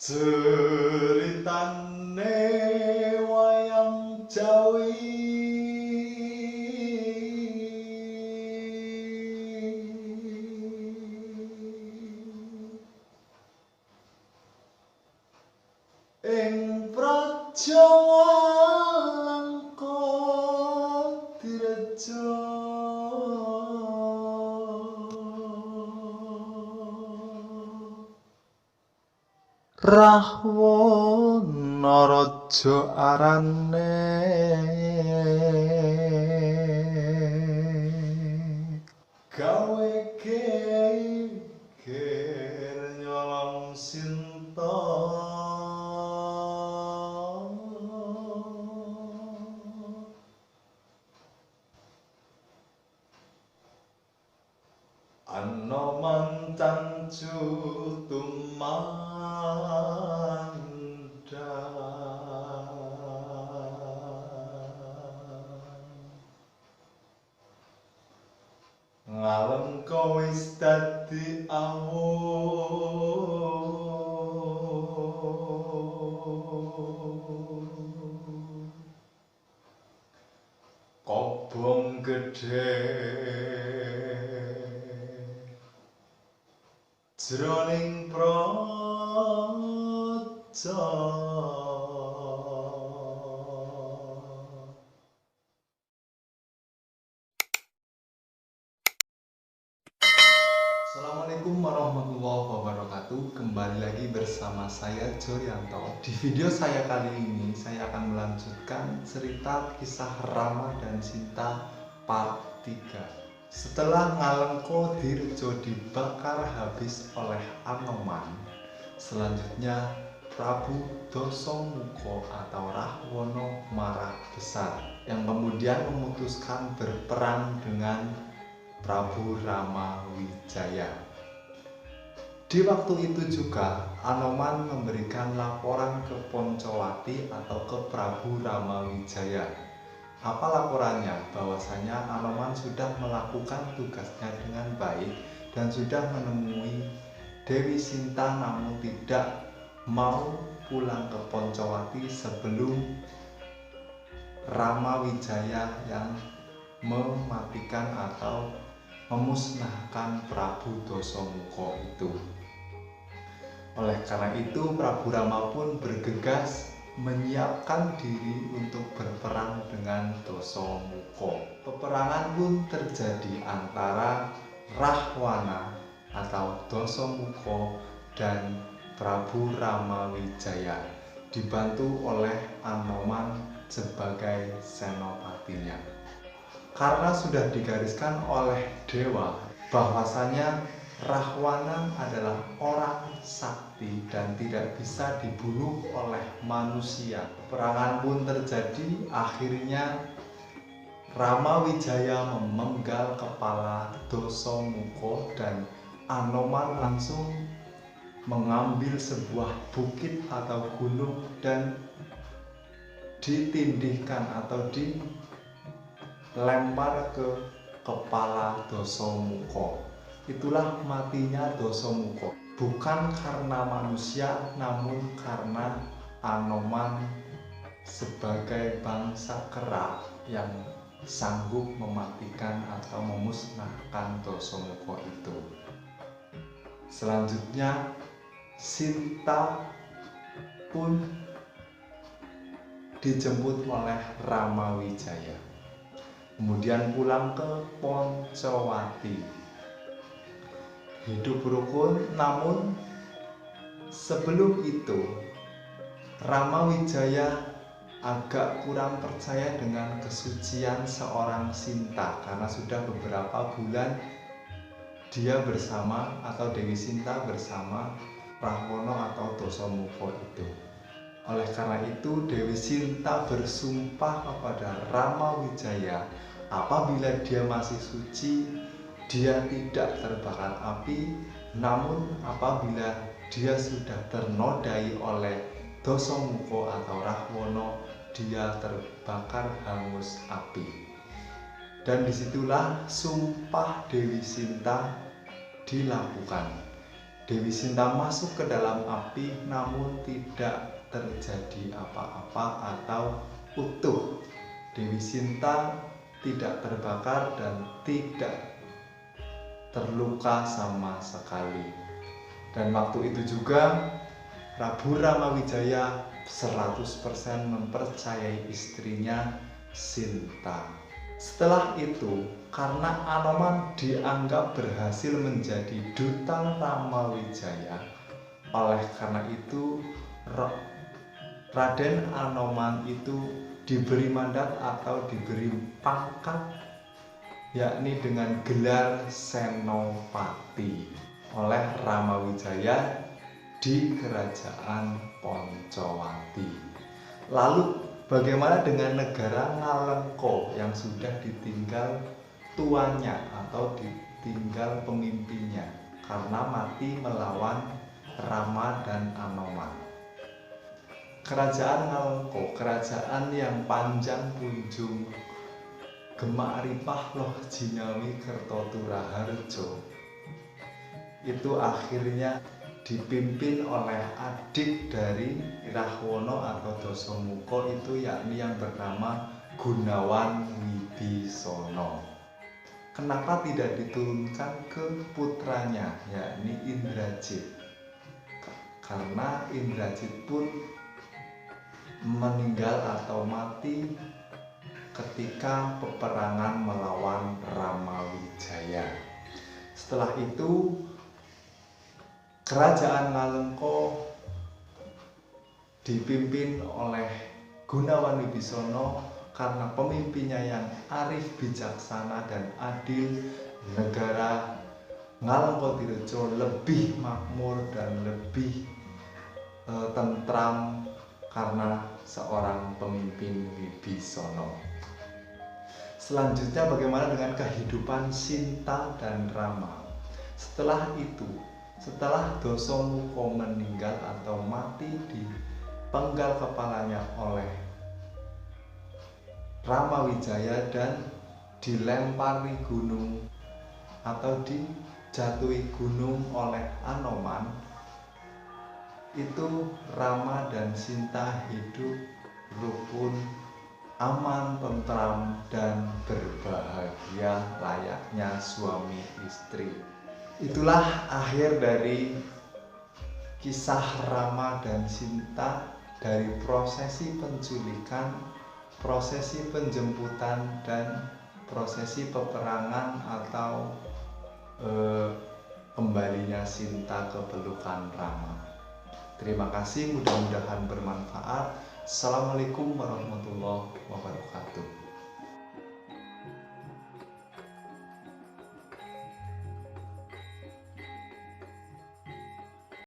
Ceritane wayang Jawi ing praja Langka Direjo Rahwana raja arane gawe geger nyolong sinta Anoman tancu ngalem wis dadi awu kobong gedhe jroning praja Assalamualaikum warahmatullahi wabarakatuh. Kembali lagi bersama saya Joryanto. Di video saya kali ini saya akan melanjutkan cerita kisah Rama dan Sinta part 3. Setelah Ngalengka Direjo dibakar habis oleh Anoman, selanjutnya Prabu Dasamuka atau Rahwana marah besar yang kemudian memutuskan berperang dengan Prabu Ramawijaya. Di waktu itu juga Anoman memberikan laporan ke Poncowati atau ke Prabu Ramawijaya. Apa laporannya? Bahwasanya Anoman sudah melakukan tugasnya dengan baik dan sudah menemui Dewi Sinta namun tidak mau pulang ke Poncowati sebelum Ramawijaya yang mematikan atau memusnahkan Prabu Dasamuka itu. Oleh karena itu Prabu Rama pun bergegas menyiapkan diri untuk berperang dengan Dasamuka. Peperangan pun terjadi antara Rahwana atau Dasamuka dan Prabu Ramawijaya dibantu oleh Anoman sebagai senopatinya. Karena sudah digariskan oleh dewa bahwasanya Rahwana adalah orang sakti dan tidak bisa dibunuh oleh manusia. Peperangan pun terjadi, akhirnya Ramawijaya memenggal kepala Dasamuka dan Anoman langsung mengambil sebuah bukit atau gunung dan ditindihkan atau dilempar ke kepala Dasamuka. Itulah matinya Dasamuka, bukan karena manusia namun karena Anoman sebagai bangsa kera yang sanggup mematikan atau memusnahkan Dasamuka itu. Selanjutnya Sinta pun dijemput oleh Ramawijaya, kemudian pulang ke Poncowati. Hidup rukun, namun sebelum itu Ramawijaya agak kurang percaya dengan kesucian seorang Sinta karena sudah beberapa bulan dia bersama atau Dewi Sinta bersama Rahwana atau Dasamuka itu. Oleh karena itu Dewi Sinta bersumpah kepada Ramawijaya apabila dia masih suci, dia tidak terbakar api, namun apabila dia sudah ternodai oleh Dasamuka atau Rahwana, dia terbakar hangus api. Dan disitulah sumpah Dewi Sinta dilakukan. Dewi Sinta masuk ke dalam api namun tidak terjadi apa-apa atau utuh. Dewi Sinta tidak terbakar dan tidak terluka sama sekali. Dan waktu itu juga Prabu Ramawijaya 100% mempercayai istrinya Sinta. Setelah itu, karena Anoman dianggap berhasil menjadi duta Ramawijaya, oleh karena itu Raden Anoman itu diberi mandat atau diberi pangkat, yakni dengan gelar Senopati oleh Ramawijaya di kerajaan Poncowati. Lalu bagaimana dengan negara Ngalengko yang sudah ditinggal tuannya atau ditinggal pemimpinnya karena mati melawan Rama dan Anoman? Kerajaan Ngalengko, kerajaan yang panjang punjung Gemak Ripah Loh Jinawi Kertotura Harjo, itu akhirnya dipimpin oleh adik dari Rahwana atau Dasamuka, itu yakni yang bernama Gunawan Wibisono. Kenapa tidak diturunkan ke putranya, yakni Indrajit? Karena Indrajit pun meninggal atau mati ketika peperangan melawan Ramawijaya. Setelah itu kerajaan Ngalengko dipimpin oleh Gunawan Wibisono karena pemimpinnya yang arif, bijaksana, dan adil. Negara Ngalengko Tirjo lebih makmur dan lebih tentram karena seorang pemimpin Wibisono. Selanjutnya bagaimana dengan kehidupan Sinta dan Rama? Setelah itu, setelah Dasamuka meninggal atau mati dipenggal kepalanya oleh Ramawijaya dan dilempari gunung atau dijatuhi gunung oleh Anoman, itu Rama dan Sinta hidup rukun, aman, tentram, dan berbahagia layaknya suami istri. Itulah akhir dari kisah Rama dan Sinta, dari prosesi penculikan, prosesi penjemputan, dan prosesi peperangan atau kembalinya Sinta ke pelukan Rama. Terima kasih, mudah-mudahan bermanfaat. Assalamualaikum warahmatullahi wabarakatuh.